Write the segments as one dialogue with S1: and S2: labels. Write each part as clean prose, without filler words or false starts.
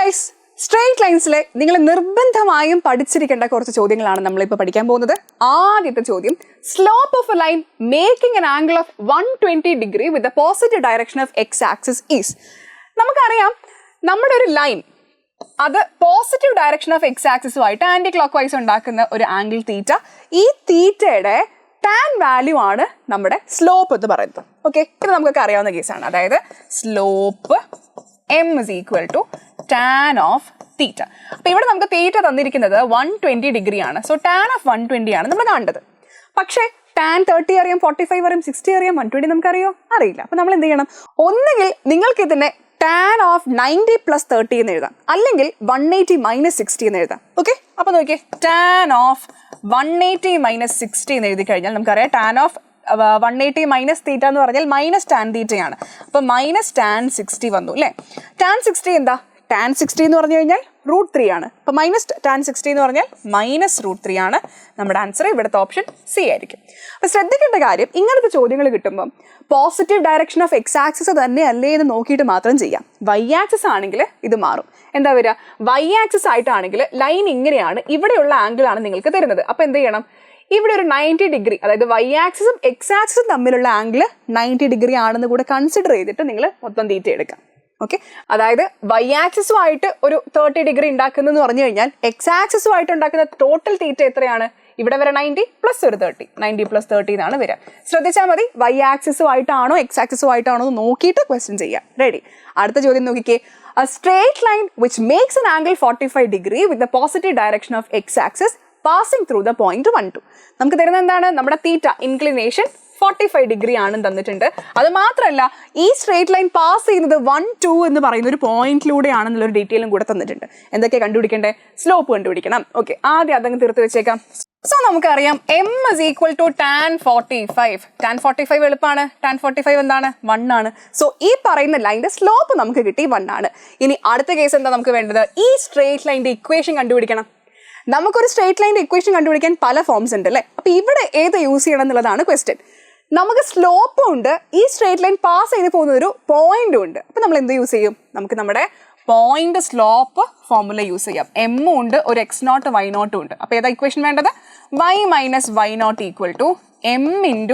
S1: Guys, straight ലൈൻസിലെ നിങ്ങൾ നിർബന്ധമായും പഠിച്ചിരിക്കേണ്ട കുറച്ച് ചോദ്യങ്ങളാണ് നമ്മളിപ്പോൾ പഠിക്കാൻ പോകുന്നത്. ആദ്യത്തെ ചോദ്യം, slope of a line making an angle of 120 degree with the positive direction of X axis is. നമുക്കറിയാം, നമ്മുടെ ഒരു ലൈൻ അത് പോസിറ്റീവ് ഡയറക്ഷൻ ഓഫ് എക്സ് ആക്സിസുമായിട്ട് ആന്റി ക്ലോക്ക് വൈസ് ഉണ്ടാക്കുന്ന ഒരു ആംഗിൾ തീറ്റ. ഈ തീറ്റയുടെ ടാൻ വാല്യൂ ആണ് നമ്മുടെ സ്ലോപ്പ് എന്ന് പറയുന്നത്. ഓക്കെ, ഇത് നമുക്കൊക്കെ അറിയാവുന്ന കേസാണ്. അതായത് slope m is equal to tan of theta. അപ്പോൾ ഇവിടെ നമുക്ക് തീറ്റ തന്നിരിക്കുന്നത് 120 ഡിഗ്രി ആണ്. സോ ടാൻ ഓഫ് 120 ആണ് നമ്മൾ കാണേണ്ടത്. പക്ഷേ ടാൻ 30 അറിയാം, 45 അറിയാം, 60 അറിയാം, 120 നമുക്കറിയോ? അറിയില്ല. അപ്പോൾ നമ്മൾ എന്ത് ചെയ്യണം? ഒന്നുകിൽ നിങ്ങൾക്ക് ഇതിനെ ടാൻ ഓഫ് 90 + 30 എന്ന് എഴുതാം, അല്ലെങ്കിൽ 180 - 60 എന്ന് എഴുതാം. ഓക്കെ, അപ്പോൾ നോക്കിയേ, ടാൻ ഓഫ് 180 - 60 എന്ന് എഴുതി കഴിഞ്ഞാൽ നമുക്കറിയാം ടാൻ ഓഫ് 180 മൈനസ് തീറ്റ എന്ന് പറഞ്ഞാൽ മൈനസ് ടാൻ തീറ്റയാണ്. അപ്പോൾ മൈനസ് ടാൻ 60 വന്നു അല്ലേ. ടാൻ 60 എന്താ? ടാൻ 60 എന്ന് പറഞ്ഞു കഴിഞ്ഞാൽ √3 ആണ്. അപ്പോൾ മൈനസ് ടാൻ 60 എന്ന് പറഞ്ഞാൽ മൈനസ് √3 ആണ് നമ്മുടെ ആൻസർ. ഇവിടുത്തെ ഓപ്ഷൻ സി ആയിരിക്കും. അപ്പോൾ ശ്രദ്ധിക്കേണ്ട കാര്യം, ഇങ്ങനത്തെ ചോദ്യങ്ങൾ കിട്ടുമ്പം positive direction of X axis തന്നെ അല്ലേ എന്ന് നോക്കിയിട്ട് മാത്രം ചെയ്യാം. വൈ ആക്സിസ് ആണെങ്കിൽ ഇത് മാറും. എന്താ വരിക? വൈ ആക്സിസ് ആയിട്ടാണെങ്കിൽ ലൈൻ ഇങ്ങനെയാണ്, ഇവിടെയുള്ള ആംഗിൾ ആണ് നിങ്ങൾക്ക് തരുന്നത്. അപ്പോൾ എന്ത് ചെയ്യണം? ഇവിടെ ഒരു 90 ഡിഗ്രി, അതായത് വൈ ആക്സിസും എക്സ് ആക്സിസും തമ്മിലുള്ള ആംഗിൾ 90 ഡിഗ്രി ആണെന്ന് കൂടെ കൺസിഡർ ചെയ്തിട്ട് നിങ്ങൾ മൊത്തം തീറ്റ എടുക്കാം. ഓക്കെ, അതായത് വൈ ആക്സിസുമായിട്ട് ഒരു 30 ഡിഗ്രി ഉണ്ടാക്കുന്നതെന്ന് പറഞ്ഞു കഴിഞ്ഞാൽ എക്സ് ആക്സിസുമായിട്ട് ഉണ്ടാക്കുന്ന ടോട്ടൽ തീറ്റ എത്രയാണ്? ഇവിടെ വരെ 90 + ഒരു 30, 90 + 30 എന്നാണ് വരിക. ശ്രദ്ധിച്ചാൽ മതി, വൈ ആക്സിസുമായിട്ടാണോ എക്സ് ആക്സിസുമായിട്ടാണോ എന്ന് നോക്കിയിട്ട് ക്വസ്റ്റ്യൻ ചെയ്യാം. റെഡി? അടുത്ത ചോദ്യം നോക്കിക്കേ. A straight line which makes an angle 45 degree with the positive direction of x axis passing through the point 1, 2. നമുക്ക് തരുന്നത് എന്താണ്? നമ്മുടെ തീറ്റ ഇൻക്ലിനേഷൻ 45 ഡിഗ്രി ആണെന്ന് തന്നിട്ടുണ്ട്. അത് മാത്രമല്ല, ഈ സ്ട്രേറ്റ് ലൈൻ പാസ് ചെയ്യുന്നത് 1, 2 എന്ന് പറയുന്ന ഒരു പോയിന്റിലൂടെ ആണെന്നുള്ളൊരു ഡീറ്റെയിലും കൂടെ തന്നിട്ടുണ്ട്. എന്തൊക്കെ കണ്ടുപിടിക്കണ്ടേ? സ്ലോപ്പ് കണ്ടുപിടിക്കണം. ഓക്കെ, ആദ്യം അതങ്ങ് തീർത്ത് വെച്ചേക്കാം. സോ നമുക്കറിയാം m is equal to tan 45. tan 45 എളുപ്പമാണ്. tan 45 എന്താണ്? 1 ആണ്. സോ ഈ പറയുന്ന ലൈൻ്റെ സ്ലോപ്പ് നമുക്ക് കിട്ടി 1 ആണ്. ഇനി അടുത്ത കേസ് എന്താ നമുക്ക് വേണ്ടത്? ഈ സ്ട്രേറ്റ് ലൈൻ്റെ ഇക്വേഷൻ കണ്ടുപിടിക്കണം. നമുക്കൊരു സ്ട്രേറ്റ് ലൈൻ്റെ ഇക്വേഷൻ കണ്ടുപിടിക്കാൻ പല ഫോംസ് ഉണ്ട് അല്ലേ. അപ്പോൾ ഇവിടെ ഏത് യൂസ് ചെയ്യണം എന്നുള്ളതാണ് ക്വസ്റ്റ്യൻ. നമുക്ക് സ്ലോപ്പും ഉണ്ട്, ഈ സ്ട്രേറ്റ് ലൈൻ പാസ് ചെയ്ത് പോകുന്ന ഒരു പോയിന്റും ഉണ്ട്. അപ്പോൾ നമ്മൾ എന്ത് യൂസ് ചെയ്യും? നമുക്ക് നമ്മുടെ പോയിന്റ് സ്ലോപ്പ് ഫോർമുല യൂസ് ചെയ്യാം. m ഉണ്ട്, ഒരു x0 y0 ഉണ്ട്. അപ്പോൾ ഏതാ ഇക്വേഷൻ വേണ്ടത്? y - y0 = m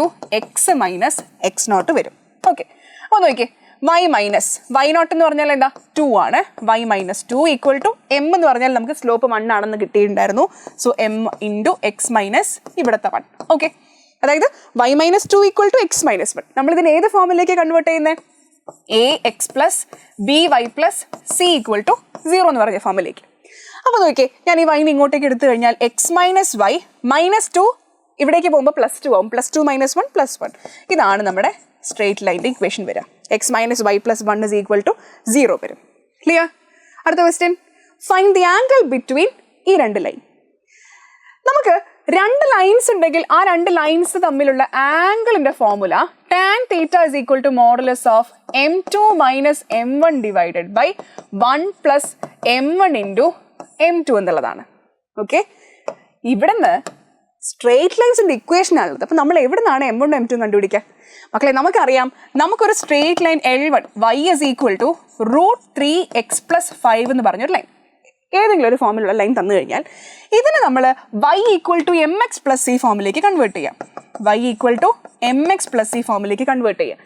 S1: × x - x0 വരും. ഓക്കെ, അപ്പോൾ നോക്കിയേ, y - y0 എന്ന് പറഞ്ഞാൽ എന്താ? 2 ആണ്. y - 2 = m എന്ന് പറഞ്ഞാൽ നമുക്ക് സ്ലോപ്പ് 1 ആണെന്ന് കിട്ടിയിട്ടുണ്ടായിരുന്നു. സോ m × x - ഇവിടുത്തെ 1. ഓക്കെ, അതായത് y - 2 = x - 1. നമ്മളിതിന് ഏത് ഫോമിലേക്ക് കൺവേർട്ട് ചെയ്യുന്നത്? ax + by + c = 0 എന്ന് പറഞ്ഞ ഫോമിലേക്ക്. അപ്പോൾ നോക്കിയേ, ഞാൻ ഈ y ഇങ്ങോട്ടേക്ക് എടുത്തു കഴിഞ്ഞാൽ x - y -2 ഇവിടേക്ക് പോകുമ്പോൾ +2 ആവും. +2 - 1 +1. ഇതാണ് നമ്മുടെ സ്ട്രേറ്റ് ലൈൻ്റെ ഇക്വേഷൻ വരിക. x - y + 1 = 0 വരും. ക്ലിയർ? അടുത്ത question, find the angle between ഈ രണ്ട് ലൈൻ. നമുക്ക് രണ്ട് ലൈൻസ് ഉണ്ടെങ്കിൽ ആ രണ്ട് ലൈൻസ് തമ്മിലുള്ള ആംഗിളിന്റെ formula tan θ = modulus of m2 - m1 divided by 1 + m1 × m2 എന്നുള്ളതാണ്. ഓക്കെ, ഇവിടുന്ന് സ്ട്രേറ്റ് ലൈൻസിന്റെ ഇക്വേഷൻ ആണുള്ളത്. അപ്പോൾ നമ്മൾ എവിടെ നിന്നാണ് m1 m2 കണ്ടുപിടിക്കുക? മക്കളെ, നമുക്കറിയാം, നമുക്കൊരു straight line L1 y is equal to √3x + 5 എന്ന് പറഞ്ഞൊരു ലൈൻ, ഏതെങ്കിലും ഒരു ഫോമിലുള്ള ലൈൻ തന്നു കഴിഞ്ഞാൽ ഇതിന് നമ്മൾ y = mx + c ഫോമിലേക്ക് കൺവേർട്ട് ചെയ്യാം. y = mx + c ഫോമിലേക്ക് കൺവേർട്ട് ചെയ്യാം.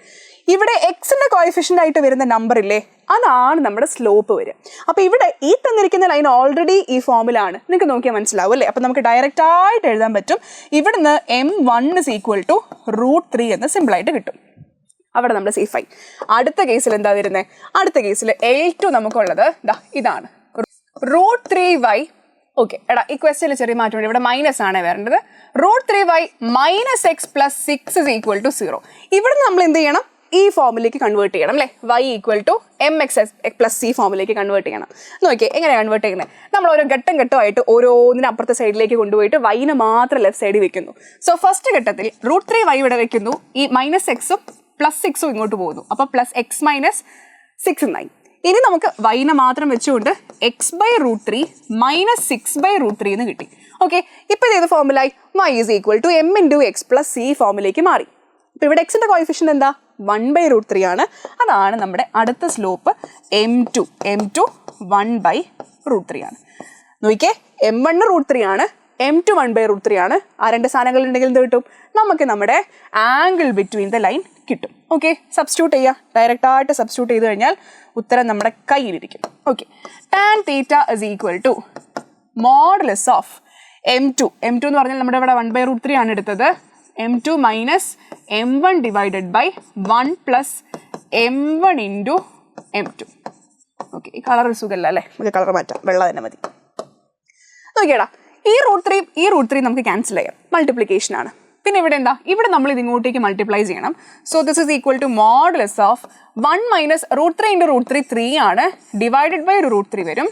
S1: ഇവിടെ എക്സിന്റെ കോഎഫിഷ്യന്റ് ആയിട്ട് വരുന്ന നമ്പർ ഇല്ലേ, അതാണ് നമ്മുടെ സ്ലോപ്പ് വരിക. അപ്പോൾ ഇവിടെ ഈ തന്നിരിക്കുന്ന ലൈൻ ഓൾറെഡി ഈ ഫോമിലാണ്, നിങ്ങൾക്ക് നോക്കിയാൽ മനസ്സിലാവും അല്ലേ. അപ്പോൾ നമുക്ക് ഡയറക്റ്റ് ആയിട്ട് എഴുതാൻ പറ്റും. ഇവിടുന്ന് m1 = √3 എന്ന് സിമ്പിളായിട്ട് കിട്ടും. അവിടെ നമ്മൾ സേഫ് ആയി. അടുത്ത കേസിൽ എന്താ വരുന്നത്? അടുത്ത കേസിൽ L2 നമുക്കുള്ളത് ഇതാണ്, √3y. ഓക്കെ, എടാ ഈ ക്വസ്റ്റ്യനിൽ ചെറിയ മാറ്റമുണ്ട്. ഇവിടെ മൈനസ് ആണ് വരേണ്ടത്. √3y - x + 6 = 0. ഇവിടെ നമ്മൾ എന്ത് ചെയ്യണം? ഈ ഫോമിലേക്ക് കൺവേർട്ട് ചെയ്യണം അല്ലേ. y = mx + c ഫോമിലേക്ക് കൺവേർട്ട് ചെയ്യണം. നോക്കിയേ, എങ്ങനെയാണ് കൺവേർട്ട് ചെയ്യുന്നത്? നമ്മൾ ഓരോ ഘട്ടം ഘട്ടമായിട്ട് ഓരോന്നിനും അപ്പുറത്തെ സൈഡിലേക്ക് കൊണ്ടുപോയിട്ട് y മാത്രം ലെഫ്റ്റ് സൈഡിൽ വെക്കുന്നു. സോ ഫസ്റ്റ് ഘട്ടത്തിൽ √3y ഇവിടെ വെക്കുന്നു, ഈ -x ഉം +6ഉം ഇങ്ങോട്ട് പോകുന്നു. അപ്പോൾ +x - 6 എന്നായി. ഇനി നമുക്ക് y മാത്രം വെച്ചുകൊണ്ട് x/√3 - 6/√3 എന്ന് കിട്ടി. ഓക്കെ, ഇപ്പോൾ ഇത് ഫോർമുലായി y is equal to m × x + c ഫോമിലേക്ക് മാറി. അപ്പോൾ ഇവിടെ എക്സിന്റെ കോഎഫിഷ്യന്റ് എന്താ? 1/√3 ആണ്. അതാണ് നമ്മുടെ അടുത്ത സ്ലോപ്പ് m2. m2 1/√3 ആണ്. നോക്കിക്കേ, m1 √3 ആണ്, m2 1/√3 ആണ്. ആ രണ്ട് സാധനങ്ങൾ ഉണ്ടെങ്കിൽ എന്ത് കിട്ടും? നമുക്ക് നമ്മുടെ ആംഗിൾ ബിറ്റ്വീൻ ദ ലൈൻ കിട്ടും. ഓക്കെ, സബ്സ്റ്റിറ്റ്യൂട്ട് ചെയ്യുക. ഡയറക്റ്റ് ആയിട്ട് സബ്സ്റ്റിറ്റ്യൂട്ട് ചെയ്ത് കഴിഞ്ഞാൽ ഉത്തരം നമ്മുടെ കയ്യിലിരിക്കും. Okay, tan θ is equal to modulus of m2. m2 എന്ന് പറഞ്ഞാൽ നമ്മുടെ ഇവിടെ 1/√3 ആണ് എടുത്തത്. m2 minus m1 divided by 1 plus m1 into m2. Okay, ഈ കളർ സുഖമല്ല അല്ലേ? നമുക്ക് കളർ മാറ്റാം, വെള്ള തന്നെ മതി. നോക്കിയേടാ, ഈ √3 നമുക്ക് ക്യാൻസൽ ചെയ്യാം, മൾട്ടിപ്ലിക്കേഷൻ ആണ്. പിന്നെ ഇവിടെ എന്താ? ഇവിടെ നമ്മൾ ഇത് ഇങ്ങോട്ടേക്ക് മൾട്ടിപ്ലൈ ചെയ്യണം. So this is equal to modulus of 1 minus √3 into √3 3 ആണ്, ഡിവൈഡഡ് ബൈ √3 വരും,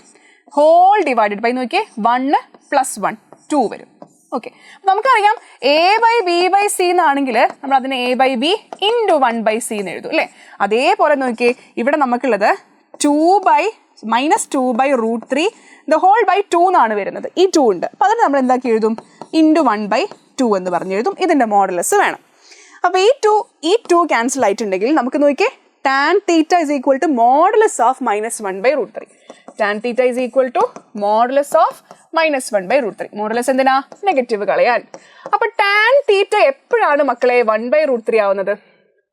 S1: ഹോൾ ഡിവൈഡഡ് ബൈ നോക്കിയേ 1 പ്ലസ് 1 2 വരും. ഓക്കെ, നമുക്കറിയാം a/b/c എന്നാണെങ്കിൽ നമ്മൾ അതിനെ a/b ഇൻറ്റു 1/c എന്ന് എഴുതും അല്ലേ? അതേപോലെ നോക്കിയേ ഇവിടെ നമുക്കുള്ളത് -2/√3 ദ ഹോൾ ബൈ 2 എന്നാണ് വരുന്നത്. ഈ 2 ഉണ്ട്, അപ്പോൾ അതിന് നമ്മൾ എന്താക്കി എഴുതും? ഇൻറ്റു 1/2 എന്ന് പറഞ്ഞ് എഴുതും. ഇതിൻ്റെ മോഡുലസ് വേണം. അപ്പോൾ ഈ 2 ക്യാൻസൽ ആയിട്ടുണ്ടെങ്കിൽ നമുക്ക് നോക്കിയേ tan θ is equal to modulus of -1/√3. tan θ is equal to modulus of -1/√3. Modulus എന്തിനാ? നെഗറ്റീവ് കളയാൻ. അപ്പോൾ tan θ എപ്പോഴാണ് മക്കളെ 1/√3 ആവുന്നത്?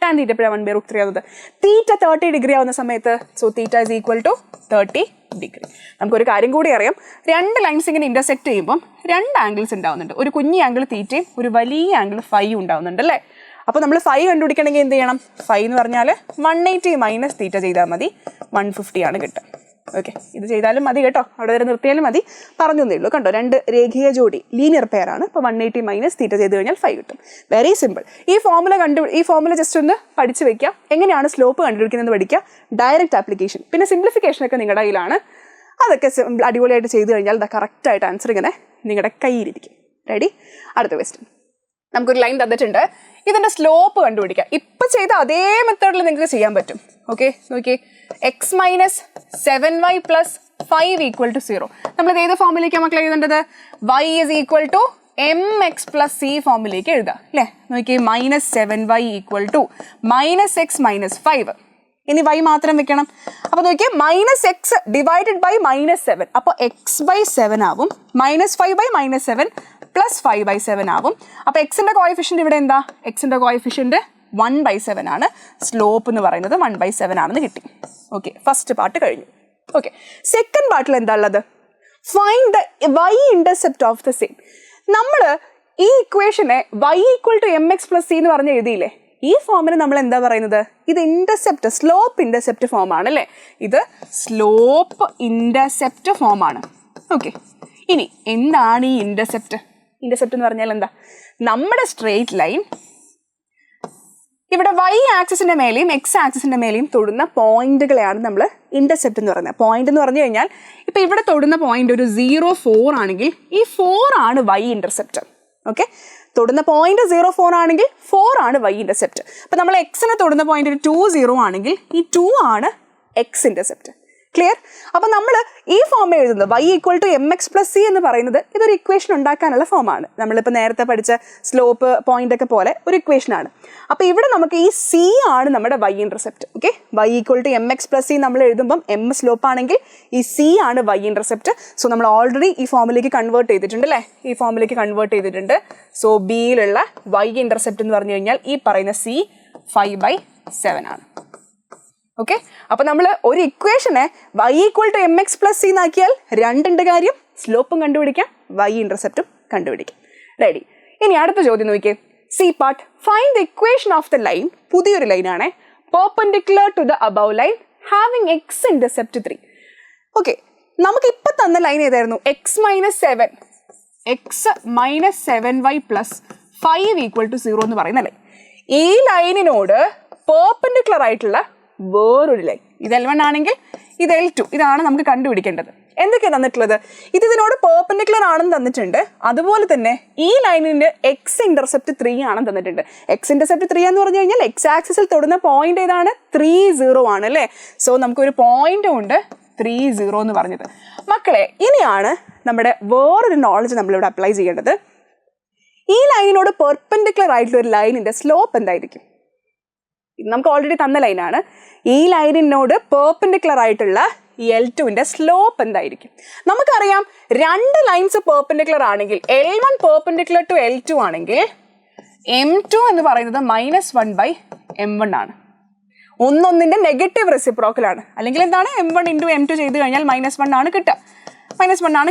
S1: tan θ എപ്പോഴാണ് 1/√3 ആവുന്നത്? θ 30 ഡിഗ്രി ആവുന്ന സമയത്ത്. So θ is equal to 30 degree. നമുക്കൊരു കാര്യം കൂടി അറിയാം, രണ്ട് ലൈൻസ് ഇങ്ങനെ ഇന്റർസെക്ട് ചെയ്യുമ്പം രണ്ട് ആംഗിൾസ് ഉണ്ടാവുന്നുണ്ട്. ഒരു കുഞ്ഞി ആംഗിൾ തീറ്റയും ഒരു വലിയ ആംഗിൾ ഫൈയും ഉണ്ടാവുന്നുണ്ട് അല്ലേ? അപ്പോൾ നമ്മൾ ഫൈ കണ്ടുപിടിക്കണമെങ്കിൽ എന്ത് ചെയ്യണം? ഫൈ എന്ന് പറഞ്ഞാൽ 180 മൈനസ് തീറ്റ ചെയ്താൽ മതി, 150 ആണ് കിട്ടുക. ഓക്കെ, ഇത് ചെയ്താലും മതി കേട്ടോ, അവിടെ വരെ നിർത്തിയാലും മതി, പറഞ്ഞു തന്നേ ഉള്ളൂ. കണ്ടോ, രണ്ട് രേഖീയ ജോഡി ലീനിയർ പെയർ ആണ്. അപ്പോൾ 180 മൈനസ് തീറ്റ ചെയ്ത് കഴിഞ്ഞാൽ 5 കിട്ടും. Very simple. ഈ ഫോർമുല ജസ്റ്റ് ഒന്ന് പഠിച്ചു വെക്കുക. എങ്ങനെയാണ് സ്ലോപ്പ് കണ്ടുപിടിക്കുന്നത് പഠിക്കുക. ഡയറക്റ്റ് ആപ്ലിക്കേഷൻ, പിന്നെ സിംപ്ലിഫിക്കേഷൻ ഒക്കെ നിങ്ങളുടെ കയ്യിലാണ്. അതൊക്കെ അടിപൊളിയായിട്ട് ചെയ്ത് കഴിഞ്ഞാൽ കറക്റ്റായിട്ട് ആൻസർ ഇങ്ങനെ നിങ്ങളുടെ കയ്യിലിരിക്കും. റെഡി? അടുത്ത ക്വസ്റ്റ്യൻ. നമുക്കൊരു ലൈൻ തന്നിട്ടുണ്ട്, ഇതിൻ്റെ സ്ലോപ്പ് കണ്ടുപിടിക്കുക. ഇപ്പം ചെയ്ത അതേ മെത്തേഡിൽ നിങ്ങൾക്ക് ചെയ്യാൻ പറ്റും. ഓക്കെ, നോക്കിയേ, x minus 7y plus 5 equal to 0. നമ്മളിത് ഏത് ഫോമിലേക്കാണ് മക്കളെ എഴുതേണ്ടത്? y is equal to mx plus c ഫോമിലേക്ക് എഴുതുക അല്ലേ? നോക്കിയേ, -7y equal to -x minus 5. ഇനി y മാത്രം വെക്കണം. അപ്പോൾ നോക്കിയേ, -x ഡിവൈഡഡ് ബൈ -7, അപ്പോൾ x/7 ആവും, -5/-7 പ്ലസ് 5/7 ആവും. അപ്പോൾ എക്സിൻ്റെ കോഎഫിഷ്യൻ്റ് ഇവിടെ എന്താ? എക്സിൻ്റെ കോഎഫിഷ്യൻ്റ് 1/7 ആണ്. സ്ലോപ്പ് എന്ന് പറയുന്നത് 1/7 ആണെന്ന് കിട്ടി. ഓക്കെ, ഫസ്റ്റ് പാർട്ട് കഴിഞ്ഞു. ഓക്കെ, സെക്കൻഡ് പാർട്ടിൽ എന്താ ഉള്ളത്? Find the y intercept of the same. നമ്മൾ ഈ ഇക്വേഷനെ y equal to mx plus c എന്ന് പറഞ്ഞ് എഴുതിയില്ലേ? ഈ ഫോമിന് നമ്മൾ എന്താ പറയുന്നത്? ഇത് ഇന്റർസെപ്റ്റ്, സ്ലോപ്പ് ഇന്റർസെപ്റ്റ് ഫോം ആണ് അല്ലേ? ഇത് സ്ലോപ്പ് ഇന്റർസെപ്റ്റ് ഫോം ആണ്. ഓക്കെ, ഇനി എന്താണ് ഈ ഇന്റർസെപ്റ്റ്? ഇന്റർസെപ്റ്റ് എന്ന് പറഞ്ഞാൽ എന്താ? നമ്മുടെ സ്ട്രെയിറ്റ് ലൈൻ ഇവിടെ y ആക്സിസിന്റെ മേലെയും x ആക്സിസിന്റെ മേലെയും തൊടുന്ന പോയിന്റുകളെയാണ് നമ്മൾ ഇന്റർസെപ്റ്റ് എന്ന് പറയുന്നത്. പോയിന്റ് എന്ന് പറഞ്ഞു കഴിഞ്ഞാൽ ഇപ്പൊ ഇവിടെ തൊടുന്ന പോയിന്റ് ഒരു 0, 4 ആണെങ്കിൽ ഈ 4 ആണ് y ഇന്റർസെപ്റ്റ്. ഓക്കെ, തൊടുന്ന പോയിന്റ് 0, 4 ആണെങ്കിൽ 4 ആണ് y ഇന്റർസെപ്റ്റ്. അപ്പൊ നമ്മൾ എക്സിനെ തൊടുന്ന പോയിന്റ് ഒരു 2, 0 ആണെങ്കിൽ ഈ 2 ആണ് x ഇന്റർസെപ്റ്റ്. ക്ലിയർ? അപ്പൊ നമ്മൾ ഈ ഫോം എഴുതുന്നത് y equal to mx plus c എന്ന് പറയുന്നത് ഇതൊരു ഇക്വേഷൻ ഉണ്ടാക്കാനുള്ള ഫോമാണ്. നമ്മളിപ്പോൾ നേരത്തെ പഠിച്ച സ്ലോപ്പ് പോയിന്റ് ഒക്കെ പോലെ ഒരു ഇക്വേഷൻ ആണ്. അപ്പൊ ഇവിടെ നമുക്ക് ഈ c ആണ് നമ്മുടെ y intercept. Okay, y equal to mx plus c നമ്മൾ എഴുതുമ്പം m സ്ലോപ്പ് ആണെങ്കിൽ ഈ c ആണ് y ഇന്റർസെപ്റ്റ്. സോ നമ്മൾ ഓൾറെഡി ഈ ഫോമിലേക്ക് കൺവേർട്ട് ചെയ്തിട്ടുണ്ട് അല്ലേ? ഈ ഫോമിലേക്ക് കൺവേർട്ട് ചെയ്തിട്ടുണ്ട്. സോ ബിയിലുള്ള y ഇന്റർസെപ്റ്റ് എന്ന് പറഞ്ഞു കഴിഞ്ഞാൽ ഈ പറയുന്ന c 5/7 ആണ്. ഓക്കെ, അപ്പൊ നമ്മൾ ഒരു ഇക്വേഷനെ y equal to mx plus c എന്നാക്കിയാൽ രണ്ടുണ്ട് കാര്യം, സ്ലോപ്പും കണ്ടുപിടിക്കാം, y ഇന്റർസെപ്റ്റും കണ്ടുപിടിക്കാം. റെഡി? ഇനി അടുത്ത ചോദ്യം നോക്കിയേ. C part, find the equation of the line. പുതിയൊരു ലൈനാണ്, perpendicular to the above line having x intercept 3. Okay, നമുക്ക് ഇപ്പൊ തന്ന ലൈൻ ഏതായിരുന്നു? x minus 7y plus 5 equal to 0 എന്ന് പറയുന്നല്ലേ? ഈ ലൈനിനോട് പെർപെൻഡിക്കുലർ ആയിട്ടുള്ള വേറൊരു ലൈൻ, ഇത് L1 ആണെങ്കിൽ ഇത് L2, ഇതാണ് നമുക്ക് കണ്ടുപിടിക്കേണ്ടത്. എന്തൊക്കെയാണ് തന്നിട്ടുള്ളത്? ഇതിനോട് പെർപെൻഡിക്കുലർ ആണെന്ന് തന്നിട്ടുണ്ട്. അതുപോലെ തന്നെ ഈ ലൈനിന്റെ x ഇന്റർസെപ്റ്റ് 3 ആണെന്ന് തന്നിട്ടുണ്ട്. x ഇന്റർസെപ്റ്റ് 3 എന്ന് പറഞ്ഞു കഴിഞ്ഞാൽ x ആക്സിസിൽ തൊടുന്ന പോയിന്റ് ഏതാണ്? 3, 0 ആണ് അല്ലേ? സോ നമുക്കൊരു പോയിന്റും ഉണ്ട് 3, 0 എന്ന് പറഞ്ഞത്. മക്കളെ, ഇനിയാണ് നമ്മുടെ വേറൊരു നോളജ് നമ്മളിവിടെ അപ്ലൈ ചെയ്യേണ്ടത്. ഈ ലൈനിനോട് പെർപെൻഡിക്കുലർ ആയിട്ടുള്ള ഒരു ലൈനിന്റെ സ്ലോപ്പ് എന്തായിരിക്കും? ഇത് നമുക്ക് ഓൾറെഡി തന്ന ലൈനാണ്. ഈ ലൈനിനോട് പെർപെൻഡിക്കുലർ ആയിട്ടുള്ള L2ന്റെ സ്ലോപ്പ് എന്തായിരിക്കും? നമുക്കറിയാം രണ്ട് ലൈൻസ് പെർപെൻഡിക്കുലർ ആണെങ്കിൽ L1 പെർപെൻഡിക്കുലർ ടു L2 ആണെങ്കിൽ M2 എന്ന് പറയുന്നത് -1/M1 ആണ്. ഒന്നൊന്നിന്റെ നെഗറ്റീവ് റെസിപ്രോക്കൽ ആണ്. അല്ലെങ്കിൽ എന്താണ് M1 × M2 ചെയ്ത് കഴിഞ്ഞാൽ -1 ആണ്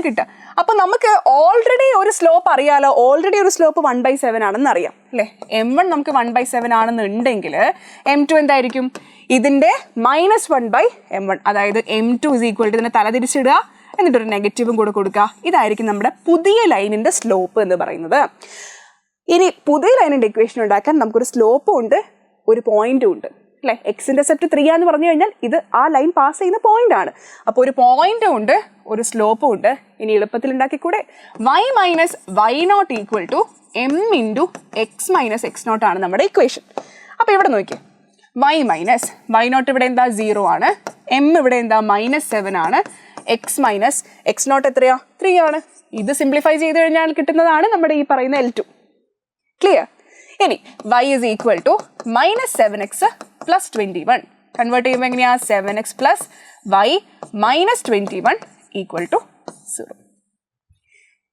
S1: കിട്ടുക. അപ്പൊ നമുക്ക് ഓൾറെഡി ഒരു സ്ലോപ്പ് അറിയാലോ. ഓൾറെഡി ഒരു സ്ലോപ്പ് 1/7 ആണെന്ന് അറിയാം അല്ലെ. M1 നമുക്ക് 1/7 ആണെന്നുണ്ടെങ്കിൽ M2 എന്തായിരിക്കും? ഇതിന്റെ -1/M1. അതായത് M2 = ഇതിനെ തലതിരിച്ചിടുക, എന്നിട്ടൊരു നെഗറ്റീവും കൂടെ കൊടുക്കുക. ഇതായിരിക്കും നമ്മുടെ പുതിയ ലൈനിന്റെ സ്ലോപ്പ് എന്ന് പറയുന്നത്. ഇനി പുതിയ ലൈനിന്റെ ഇക്വേഷൻ ഉണ്ടാക്കാൻ നമുക്കൊരു സ്ലോപ്പും ഉണ്ട്, ഒരു പോയിന്റും ഉണ്ട് അല്ലെ. എക്സ് ഇന്റർസെപ്റ്റ് 3 എന്ന് പറഞ്ഞു കഴിഞ്ഞാൽ ഇത് ആ ലൈൻ പാസ് ചെയ്യുന്ന പോയിന്റ് ആണ്. അപ്പോൾ ഒരു പോയിന്റും ഉണ്ട്, ഒരു സ്ലോപ്പും ഉണ്ട്. ഇനി എളുപ്പത്തിൽ ഉണ്ടാക്കിക്കൂടെ? y - y0 = m × x - x0 ആണ് നമ്മുടെ ഇക്വേഷൻ. അപ്പൊ ഇവിടെ നോക്കിയേ, y - y0 ഇവിടെ എന്താ 0 ആണ്, m ഇവിടെ എന്താ -7 ആണ്, x - x0 എത്രയാ 3 ആണ്. ഇത് സിംപ്ലിഫൈ ചെയ്ത് കഴിഞ്ഞാൽ കിട്ടുന്നതാണ് നമ്മുടെ ഈ പറയുന്ന L2. ക്ലിയർ? ഇനി y = -7x + 21. കൺവേർട്ട് ചെയ്യുമ്പോൾ എങ്ങനെയാ? 7x + y - 21 = 0.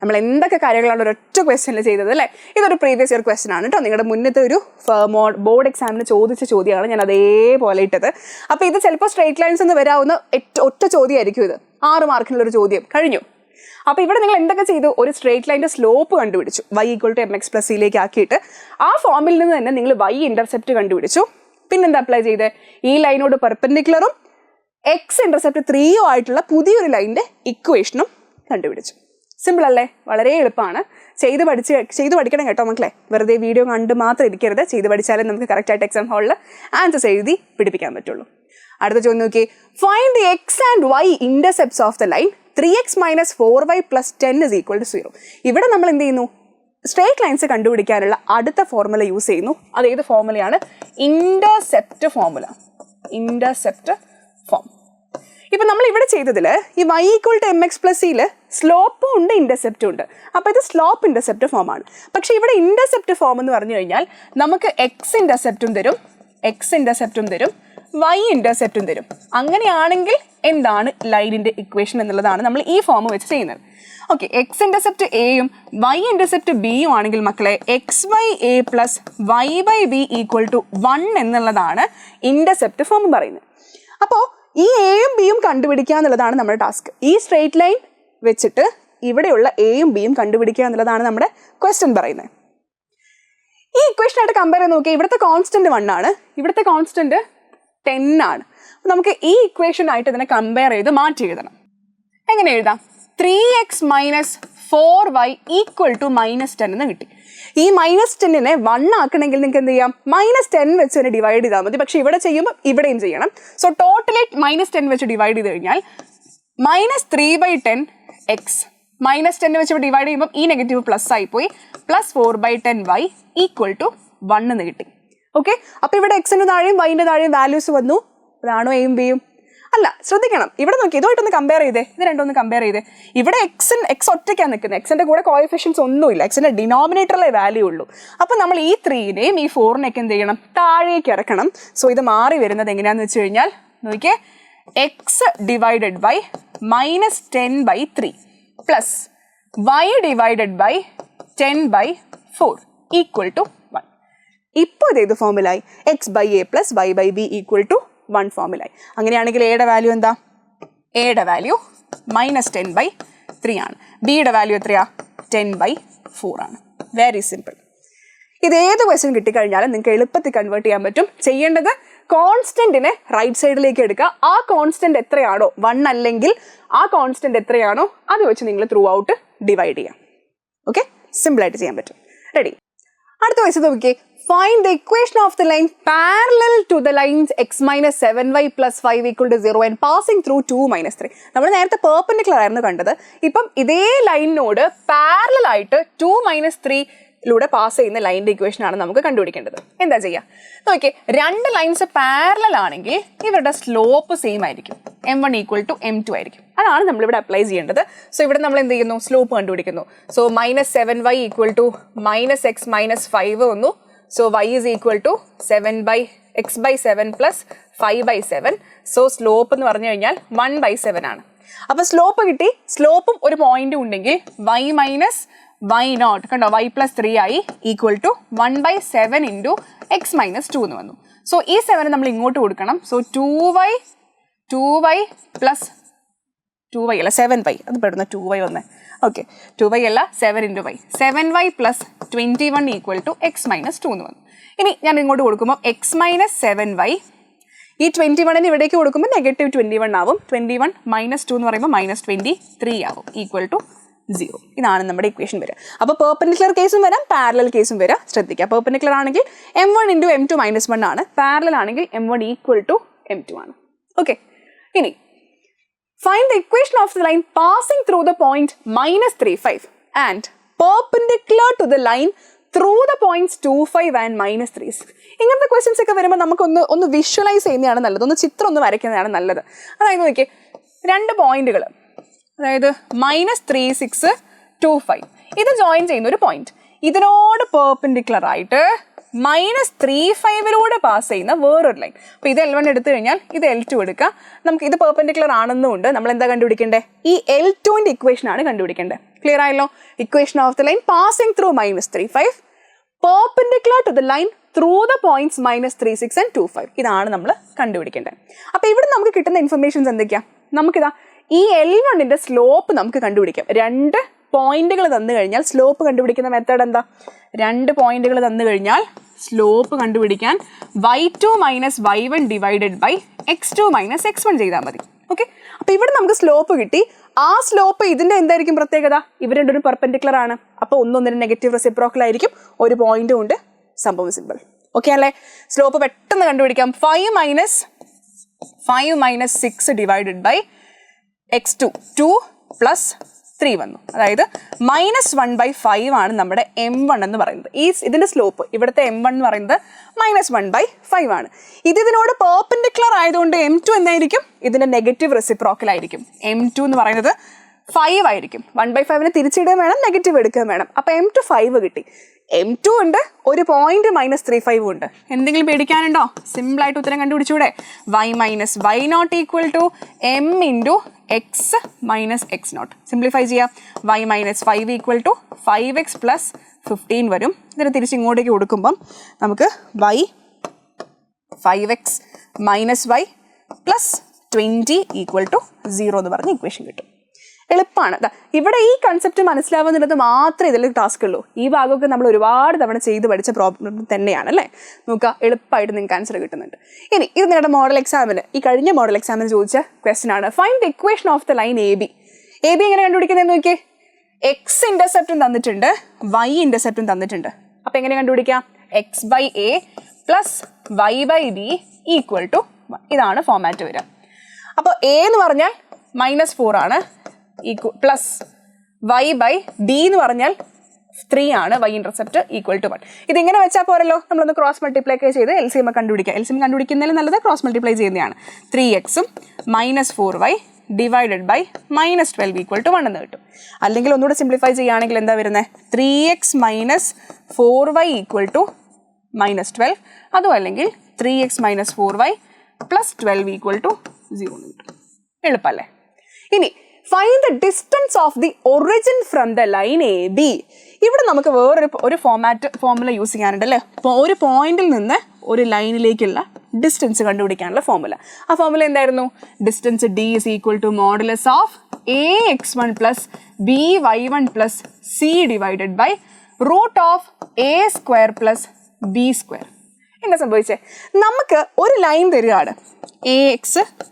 S1: നമ്മൾ എന്തൊക്കെ കാര്യങ്ങളാണ് ഒരൊറ്റ ക്വസ്റ്റ്യനിൽ ചെയ്തത് അല്ലേ? ഇതൊരു പ്രീവിയസ് ഇയർ ക്വസ്റ്റ്യൻ ആണ് കേട്ടോ. നിങ്ങളുടെ മുന്നത്തെ ഒരു ബോർഡ് എക്സാമിന് ചോദിച്ച ചോദ്യമാണ് ഞാൻ അതേപോലെ ഇട്ടത്. അപ്പോൾ ഇത് ചിലപ്പോൾ സ്ട്രേറ്റ് ലൈൻസ് എന്ന് വരാവുന്ന ഒറ്റ ചോദ്യമായിരിക്കും. ഇത് 6 മാർക്കിനുള്ളൊരു ചോദ്യം കഴിഞ്ഞു. അപ്പോൾ ഇവിടെ നിങ്ങൾ എന്തൊക്കെ ചെയ്തു? ഒരു സ്ട്രേറ്റ് ലൈൻ്റെ സ്ലോപ്പ് കണ്ടുപിടിച്ചു. y = mx + c ആക്കിയിട്ട് ആ ഫോമിൽ നിന്ന് തന്നെ നിങ്ങൾ y ഇന്റർസെപ്റ്റ് കണ്ടുപിടിച്ചു. പിന്നെന്താ അപ്ലൈ ചെയ്തേ? ഈ ലൈനോട് പെർപെൻഡിക്കുലറും എക്സ് ഇന്റർസെപ്റ്റ് 3 ആയിട്ടുള്ള പുതിയൊരു ലൈനിന്റെ ഇക്വേഷനും കണ്ടുപിടിച്ചു. സിമ്പിൾ അല്ലേ? വളരെ എളുപ്പമാണ്. ചെയ്ത് പഠിക്കണം കേട്ടോ മക്കളെ. വെറുതെ വീഡിയോ കണ്ട് മാത്രം ഇരിക്കരുത്. ചെയ്ത് പഠിച്ചാലേ നമുക്ക് കറക്റ്റായിട്ട് എക്സാം ഹാളിൽ ആൻസേഴ്സ് എഴുതി പിടിപ്പിക്കാൻ പറ്റുള്ളൂ. അടുത്ത ചോദ്യം നോക്കി. Find the x and y intercepts of the line 3x - 4y + 10 = 0. ഇവിടെ നമ്മൾ എന്ത് ചെയ്യുന്നു? സ്ട്രേറ്റ് ലൈൻസ് കണ്ടുപിടിക്കാനുള്ള അടുത്ത ഫോർമുല യൂസ് ചെയ്യുന്നു. അത് ഏത് ഫോർമുലയാണ്? Intercept formula. ഇപ്പൊ നമ്മൾ ഇവിടെ ചെയ്തതിൽ ഈ y = mx + c സ്ലോപ്പും ഉണ്ട്, ഇന്റർസെപ്റ്റും ഉണ്ട്. അപ്പൊ ഇത് സ്ലോപ്പ് ഇന്റർസെപ്റ്റ് ഫോം ആണ്. പക്ഷെ ഇവിടെ ഇന്റർസെപ്റ്റ് ഫോം എന്ന് പറഞ്ഞു കഴിഞ്ഞാൽ നമുക്ക് എക്സ് ഇന്റർസെപ്റ്റും തരും, y ഇന്റർസെപ്റ്റും തരും. അങ്ങനെയാണെങ്കിൽ എന്താണ് ലൈനിന്റെ ഇക്വേഷൻ എന്നുള്ളതാണ് നമ്മൾ ഈ ഫോം വെച്ച് ചെയ്യുന്നത്. ഓക്കെ, എക്സ് ഇന്റർസെപ്റ്റ് എയും y ഇന്റർസെപ്റ്റ് ബിയും ആണെങ്കിൽ മക്കളെ xy_a + y/b = 1 എന്നുള്ളതാണ് ഇന്റർസെപ്റ്റ് ഫോം പറയുന്നത്. അപ്പോൾ ഈ എയും ബിയും കണ്ടുപിടിക്കുക എന്നുള്ളതാണ് നമ്മുടെ ടാസ്ക്. ഈ സ്ട്രേറ്റ് ലൈൻ വെച്ചിട്ട് ഇവിടെയുള്ള എയും ബിയും കണ്ടുപിടിക്കുക എന്നുള്ളതാണ് നമ്മുടെ ക്വസ്റ്റ്യൻ പറയുന്നത്. ഈ ഇക്വേഷനായിട്ട് കമ്പയർ ചെയ്ത് നോക്കിയാൽ ഇവിടുത്തെ കോൺസ്റ്റന്റ് 1 ആണ്, ഇവിടുത്തെ കോൺസ്റ്റന്റ് 10 ആണ്. നമുക്ക് ഈ ഇക്വേഷനായിട്ട് ഇതിനെ കമ്പയർ ചെയ്ത് മാറ്റി എഴുതണം. എങ്ങനെ എഴുതാം? 3x - 4y = -10 എന്ന് കിട്ടി. ഈ -10നെ 1 ആക്കണമെങ്കിൽ നിങ്ങൾക്ക് എന്ത് ചെയ്യാം? -10 വെച്ച് തന്നെ ഡിവൈഡ് ചെയ്താൽ മതി. പക്ഷെ ഇവിടെ ചെയ്യുമ്പോൾ ഇവിടെയും ചെയ്യണം. സോ ടോട്ടലി -10 വെച്ച് ഡിവൈഡ് ചെയ്ത് കഴിഞ്ഞാൽ -3/10x -10 വെച്ച് ഡിവൈഡ് ചെയ്യുമ്പോൾ ഈ നെഗറ്റീവ് പ്ലസ് ആയി പോയി, +4/10y = 1 എന്ന് കിട്ടി. ഓക്കെ, അപ്പൊ ഇവിടെ എക്സിന്റെ താഴെയും വൈന്റെ താഴെയും വാല്യൂസ് വന്നു. അതാണോ എയും ബിയും? അല്ല, ശ്രദ്ധിക്കണം. ഇവിടെ നോക്കി, ഇതുമായിട്ടൊന്ന് കമ്പയർ ചെയ്തേ, ഇത് രണ്ടൊന്ന് കമ്പയർ ചെയ്തേ. ഇവിടെ എക്സ് ഒറ്റയ്ക്കാണ് നിൽക്കുന്നത്. എക്സിന്റെ കൂടെ കോഎഫിഷ്യൻസ് ഒന്നുമില്ല, എക്സിന്റെ ഡിനോമിനേറ്ററിലെ വാല്യൂ ഉള്ളൂ. അപ്പൊ നമ്മൾ ഈ 3നെയും ഈ 4നെയൊക്കെ എന്ത് ചെയ്യണം? താഴേക്ക് ഇറക്കണം. സോ ഇത് മാറി വരുന്നത് എങ്ങനെയാന്ന് വെച്ച് കഴിഞ്ഞാൽ നോക്കിയേ, x divided by -10/3 plus y divided by 10/4 = 1. ഇപ്പോൾ ഇത് ഏത് ഫോമിലായി? x/a + y/b = 1 ഫോമിലായി. അങ്ങനെയാണെങ്കിൽ എയുടെ വാല്യൂ എന്താ? എയുടെ വാല്യൂ -10/3 ആണ്. ബിയുടെ വാല്യൂ എത്രയാ? 10/4 ആണ്. Very simple. ഇത് ഏത് ക്വസ്റ്റ്യൻ കിട്ടിക്കഴിഞ്ഞാലും നിങ്ങൾക്ക് എളുപ്പത്തിൽ കൺവേർട്ട് ചെയ്യാൻ പറ്റും. ചെയ്യേണ്ടത് കോൺസ്റ്റന്റിനെ റൈറ്റ് സൈഡിലേക്ക് എടുക്കുക. ആ കോൺസ്റ്റന്റ് എത്രയാണോ, 1 അല്ലെങ്കിൽ ആ കോൺസ്റ്റന്റ് എത്രയാണോ അത് വെച്ച് നിങ്ങൾ ത്രൂ ഔട്ട് ഡിവൈഡ് ചെയ്യാം. ഓക്കെ, സിമ്പിളായിട്ട് ചെയ്യാൻ പറ്റും. റെഡി? അടുത്ത ക്വസ്റ്റ്യൻ നോക്കിയേ. Find the equation of the line parallel to the lines x - 7y + 5 = 0 and passing through 2 - 3. നമ്മൾ നേരത്തെ പെർപെൻഡിക്കുലർ ആയിരുന്നു കണ്ടത്. ഇപ്പം ഇതേ ലൈനിനോട് പാരലൽ ആയിട്ട് 2 - 3 പാസ് ചെയ്യുന്ന ലൈനിന്റെ ഇക്വേഷൻ ആണ് നമുക്ക് കണ്ടുപിടിക്കേണ്ടത്. എന്താ ചെയ്യുക നോക്കിയേ, രണ്ട് ലൈൻസ് പാരലൽ ആണെങ്കിൽ ഇവരുടെ സ്ലോപ്പ് സെയിം ആയിരിക്കും. m1 = m2 ആയിരിക്കും. അതാണ് നമ്മളിവിടെ അപ്ലൈ ചെയ്യേണ്ടത്. സോ ഇവിടെ നമ്മൾ എന്ത് ചെയ്യുന്നു? സ്ലോപ്പ് കണ്ടുപിടിക്കുന്നു. സോ -7y = -x - 5 വന്നു. So y is equal to 7/2 x/7 plus 5/7. So slope എന്ന് പറഞ്ഞു കഴിഞ്ഞാൽ 1/7 ആണ്. അപ്പൊ സ്ലോപ്പ് കിട്ടി. സ്ലോപ്പും ഒരു പോയിന്റും ഉണ്ടെങ്കിൽ y മൈനസ് y0 കണ്ടോ y പ്ലസ് 3 ആയി equal to 1/7 into x minus 2 എന്ന് വന്നു. സോ ഈ 7 നമ്മൾ ഇങ്ങോട്ട് കൊടുക്കണം. സോ 2y പ്ലസ് 2y അല്ല 7y, അത് പെടുന്ന 2y വന്നേ. ഓക്കെ, 2y അല്ല 7 into y, 7y plus 21 equal to x minus 2 എന്ന് വന്നു. ഇനി ഞാൻ ഇങ്ങോട്ട് കൊടുക്കുമ്പോൾ x മൈനസ് 7y, ഈ 21 ഇവിടേക്ക് കൊടുക്കുമ്പോൾ നെഗറ്റീവ് 21 ആവും. 21 മൈനസ് 2 എന്ന് പറയുമ്പോൾ മൈനസ് 23 ആവും ഈക്വൽ ടു 0. ഇതാണ് നമ്മുടെ ഇക്വേഷൻ വരിക. അപ്പോൾ പെർപെൻഡിക്കുലർ കേസും വരാം, പാരലൽ കേസും വരാം. ശ്രദ്ധിക്കുക, പെർപെൻഡിക്കുലർ ആണെങ്കിൽ m1 ഇൻറ്റു m2 മൈനസ് 1 ആണ്, പാരലൽ ആണെങ്കിൽ m1 ഈക്വൽ ടു m2 ആണ്. ഓക്കെ, ഇനി find the equation of the line passing through the point minus 3,5 and perpendicular to the line through the points 2,5 and minus 3. ഇങ്ങനത്തെ questions ഒക്കെ വരുമ്പോൾ നമുക്കൊന്ന് visualise ചെയ്യുന്നതാണ് നല്ലത്, ഒന്ന് ചിത്രം ഒന്ന് വരയ്ക്കുന്നതാണ് നല്ലത്. അതായത് നോക്കിയേ, രണ്ട് പോയിന്റുകൾ, അതായത് -3, 6, 2,5 ഇത് ജോയിൻ ചെയ്യുന്ന ഒരു പോയിന്റ്, ഇതിനോട് പെർപെൻഡിക്കുലർ ആയിട്ട് -3,5 പാസ് ചെയ്യുന്ന വേറൊരു ലൈൻ. അപ്പോൾ ഇത് L1 എടുത്തു കഴിഞ്ഞാൽ ഇത് L2 എടുക്കുക. നമുക്ക് ഇത് പെർപെൻഡിക്കുലർ ആണെന്നുകൊണ്ട് നമ്മൾ എന്താ കണ്ടുപിടിക്കേണ്ടത്? ഈ L2ന്റെ ഇക്വേഷൻ ആണ് കണ്ടുപിടിക്കേണ്ടത്. ക്ലിയർ ആയല്ലോ? Equation of the line passing through -3,5 perpendicular to the line through the points -3, 6 and 2,5 ഇതാണ് നമ്മൾ കണ്ടുപിടിക്കേണ്ടത്. അപ്പോൾ ഇവിടെ നമുക്ക് കിട്ടുന്ന ഇൻഫർമേഷൻസ് എന്തൊക്കെയാ? നമുക്കിതാ ഈ L1ന്റെ സ്ലോപ്പ് നമുക്ക് കണ്ടുപിടിക്കാം. രണ്ട് പോയിന്റുകൾ തന്നു കഴിഞ്ഞാൽ സ്ലോപ്പ് കണ്ടുപിടിക്കുന്ന മെത്തേഡ് എന്താ? രണ്ട് പോയിന്റുകൾ തന്നു കഴിഞ്ഞാൽ സ്ലോപ്പ് കണ്ടുപിടിക്കാൻ y2 minus y1 divided by x2 minus x1 ചെയ്താൽ മതി. ഓക്കെ, അപ്പോൾ ഇവിടെ നമുക്ക് സ്ലോപ്പ് കിട്ടി. ആ സ്ലോപ്പ് ഇതിന്റെ എന്തായിരിക്കും പ്രത്യേകത? ഇവർ രണ്ടും പെർപെൻഡിക്കുലർ ആണ്. അപ്പോൾ ഒന്നൊന്നിന് നെഗറ്റീവ് റെസിപ്രോക്കൽ ആയിരിക്കും, ഒരു പോയിന്റും ഉണ്ട്, സംഭവം സിമ്പിൾ. ഓക്കെ അല്ലേ? സ്ലോപ്പ് പെട്ടെന്ന് കണ്ടുപിടിക്കാം. 5 minus 6 divided by x2, 2 plus 3 വന്നു. അതായത് -1/5 ആണ് നമ്മുടെ m1 എന്ന് പറയുന്നത്. ഇതിന്റെ സ്ലോപ്പ് ഇവിടുത്തെ m1 എന്ന് പറയുന്നത് -1/5 ആണ്. ഇതിനോട് പെർപെൻഡിക്കുലർ ആയതുകൊണ്ട് m2 എന്തായിരിക്കും? ഇതിന്റെ നെഗറ്റീവ് റെസിപ്രോക്കൽ ആയിരിക്കും. m2 എന്ന് പറയുന്നത് 5 ആയിരിക്കും. 1/5നെ തിരിച്ചിടുകയും വേണം, നെഗറ്റീവ് എടുക്കുകയും വേണം. അപ്പോൾ m2 5 കിട്ടി. m2 ഉണ്ട്, ഒരു പോയിന്റ് -3,5 ഉണ്ട്. എന്തെങ്കിലും പേടിക്കാനുണ്ടോ? സിമ്പിൾ ആയിട്ട് ഉത്തരം കണ്ടുപിടിച്ചൂടെ? y minus y0 equal to m into x minus x0. Simplify ചെയ്യാം. y minus 5 equal to 5x plus 15 വരും. ഇതിന് തിരിച്ച് ഇങ്ങോട്ടേക്ക് കൊടുക്കുമ്പം നമുക്ക് y 5x minus y plus 20 equal to 0 എന്ന് പറഞ്ഞ ഇക്വേഷൻ കിട്ടും. എളുപ്പമാണ്. ഇവിടെ ഈ കൺസെപ്റ്റ് മനസ്സിലാവുന്നത് മാത്രമേ ഇതിൽ ടാസ്ക് ഉള്ളൂ. ഈ ഭാഗമൊക്കെ നമ്മൾ ഒരുപാട് തവണ ചെയ്ത് പഠിച്ച പ്രോബ്ലം തന്നെയാണ് അല്ലേ? നോക്കുക, എളുപ്പമായിട്ട് നിങ്ങൾക്ക് ആൻസർ കിട്ടുന്നുണ്ട്. ഇനി ഇത് നിങ്ങളുടെ മോഡൽ എക്സാമിന്, ഈ കഴിഞ്ഞ മോഡൽ എക്സാമിന് ചോദിച്ച ക്വസ്റ്റൻ ആണ്. Find the equation of the line A B. എങ്ങനെ കണ്ടുപിടിക്കുന്നത് നോക്കിയേ. എക്സ് ഇന്റർസെപ്റ്റും തന്നിട്ടുണ്ട്, വൈ ഇന്റർസെപ്റ്റും തന്നിട്ടുണ്ട്. അപ്പൊ എങ്ങനെ കണ്ടുപിടിക്കാം? x/a plus y/b equal to 1. ഇതാണ് ഫോമാറ്റ് വരിക. അപ്പോൾ എ എന്ന് പറഞ്ഞാൽ -4 ആണ്, പ്ലസ് y/b എന്ന് പറഞ്ഞാൽ 3 ആണ്, y ഇന്റർസെപ്റ്റ് ഈക്വൽ ടു 1. ഇതിങ്ങനെ വെച്ചാൽ പോരല്ലോ, നമ്മളൊന്ന് ക്രോസ് മൾട്ടിപ്ലൈ ചെയ്ത് LCM കണ്ടുപിടിക്കുക. LCM കണ്ടുപിടിക്കുന്നതിൽ നല്ലത് ക്രോസ് മൾട്ടിപ്ലൈ ചെയ്യുന്നതാണ്. 3x -4y divided by -12 equal to 1 എന്ന് കിട്ടും. അല്ലെങ്കിൽ ഒന്നുകൂടെ സിംപ്ലിഫൈ ചെയ്യുകയാണെങ്കിൽ എന്താ വരുന്നത്? 3x minus 4y equal to -12. അതും അല്ലെങ്കിൽ 3x minus 4y plus 12 equal to 0 എന്ന് കിട്ടും. എളുപ്പമല്ലേ? ഇനി find the distance of the origin from the line AB. ഇവിടെ നമുക്ക് വേറൊരു ഫോർമുല യൂസ് ചെയ്യാനുണ്ട് അല്ലേ? ഒരു പോയിന്റിൽ നിന്ന് ഒരു ലൈനിലേക്കുള്ള ഡിസ്റ്റൻസ് കണ്ടുപിടിക്കാനുള്ള ഫോർമുല. ആ ഫോർമുല എന്തായിരുന്നു? Distance D is equal to modulus of ax1 plus by1 plus c divided by root of a square plus b square. എന്താ സംഭവിച്ചേ? നമുക്ക് ഒരു ലൈൻ തരികയാണ്, ax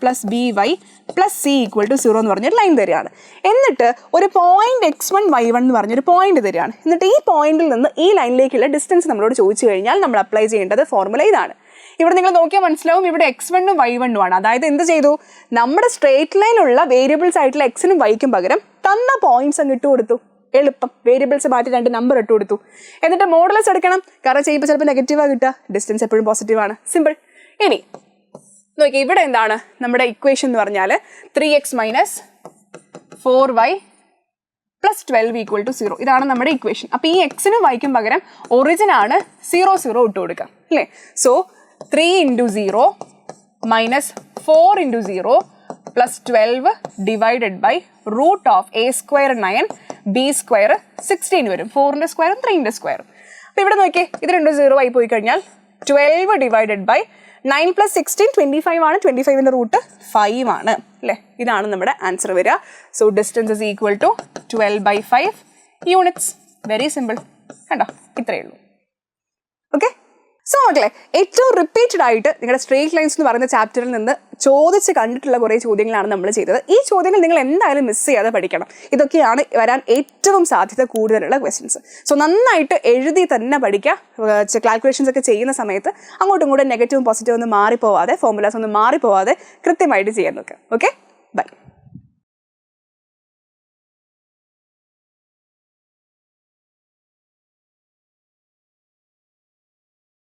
S1: plus by plus c equal to 0 എന്ന് പറഞ്ഞൊരു line തരികയാണ്. എന്നിട്ട് ഒരു പോയിന്റ് x1 y1 എന്ന് പറഞ്ഞൊരു പോയിന്റ് തരികയാണ്. എന്നിട്ട് ഈ പോയിന്റിൽ നിന്ന് ഈ ലൈനിലേക്കുള്ള ഡിസ്റ്റൻസ് നമ്മളോട് ചോദിച്ചു കഴിഞ്ഞാൽ നമ്മൾ അപ്ലൈ ചെയ്യേണ്ടത് ഫോർമുല ഇതാണ്. ഇവിടെ നിങ്ങൾ നോക്കിയാൽ മനസ്സിലാവും, ഇവിടെ x1 y1 ആണ്. അതായത് എന്ത് ചെയ്തു? നമ്മുടെ സ്ട്രേറ്റ് ലൈനുള്ള വേരിയബിൾസ് ആയിട്ടുള്ള എക്സിനും വൈക്കും പകരം തന്ന പോയിന്റ്സ് അങ്ങ് ഇട്ട് കൊടുത്തു. എളുപ്പം, വേരിയബിൾസ് മാറ്റി 2 നമ്പർ ഇട്ട് കൊടുത്തു. എന്നിട്ട് മോഡുലസ് എടുക്കണം, കാരണം ചെയ്യുമ്പോൾ ചിലപ്പോൾ നെഗറ്റീവാണ് കിട്ടുക, ഡിസ്റ്റൻസ് എപ്പോഴും പോസിറ്റീവാണ്. സിമ്പിൾ. ഇനി നോക്കി, ഇവിടെ എന്താണ് നമ്മുടെ ഇക്വേഷൻ എന്ന് പറഞ്ഞാൽ 3x minus 4y plus 12 equal to 0. ഇതാണ് നമ്മുടെ ഇക്വേഷൻ. അപ്പോൾ ഈ എക്സിനും വൈക്കും പകരം ഒറിജിൻ ആണ് 0, 0 ഇട്ട് കൊടുക്കുക അല്ലേ? So 3 into 0 minus 4 into 0 plus 12 divided by root of a square 9, b square 16 വരും. 4ന്റെ സ്ക്വയറും 3ന്റെ സ്ക്വയറും. അപ്പോൾ ഇവിടെ നോക്കിയേ, ഇത് രണ്ടും 0 ആയി പോയി കഴിഞ്ഞാൽ 12 ഡിവൈഡഡ് ബൈ 9 plus 16 25 ആണ്. 25ന്റെ റൂട്ട് 5 ആണ് അല്ലേ? ഇതാണ് നമ്മുടെ ആൻസർ വരിക. So distance is equal to 12/5 units. Very simple. കണ്ടോ, ഇത്രയേ ഉള്ളൂ. ഓക്കെ, സോ മക്കളെ, ഏറ്റവും റിപ്പീറ്റഡ് ആയിട്ട് നിങ്ങളുടെ സ്ട്രേറ്റ് ലൈൻസ് എന്ന് പറയുന്ന ചാപ്റ്ററിൽ നിന്ന് ചോദിച്ച് കണ്ടിട്ടുള്ള കുറേ ചോദ്യങ്ങളാണ് നമ്മൾ ചെയ്തത്. ഈ ചോദ്യങ്ങൾ നിങ്ങൾ എന്തായാലും മിസ് ചെയ്യാതെ പഠിക്കണം. ഇതൊക്കെയാണ് വരാൻ ഏറ്റവും സാധ്യത കൂടുതലുള്ള ക്വസ്റ്റ്യൻസ്. സോ നന്നായിട്ട് എഴുതി തന്നെ പഠിക്കുക. കാൽക്കുലേഷൻസ് ഒക്കെ ചെയ്യുന്ന സമയത്ത് അങ്ങോട്ടും ഇങ്ങോട്ടും നെഗറ്റീവും പോസിറ്റീവും ഒന്നും മാറിപ്പോവാതെ, ഫോർമുലാസ് ഒന്നും മാറിപ്പോവാതെ കൃത്യമായിട്ട് ചെയ്യാൻ നോക്കുക. Okay, by.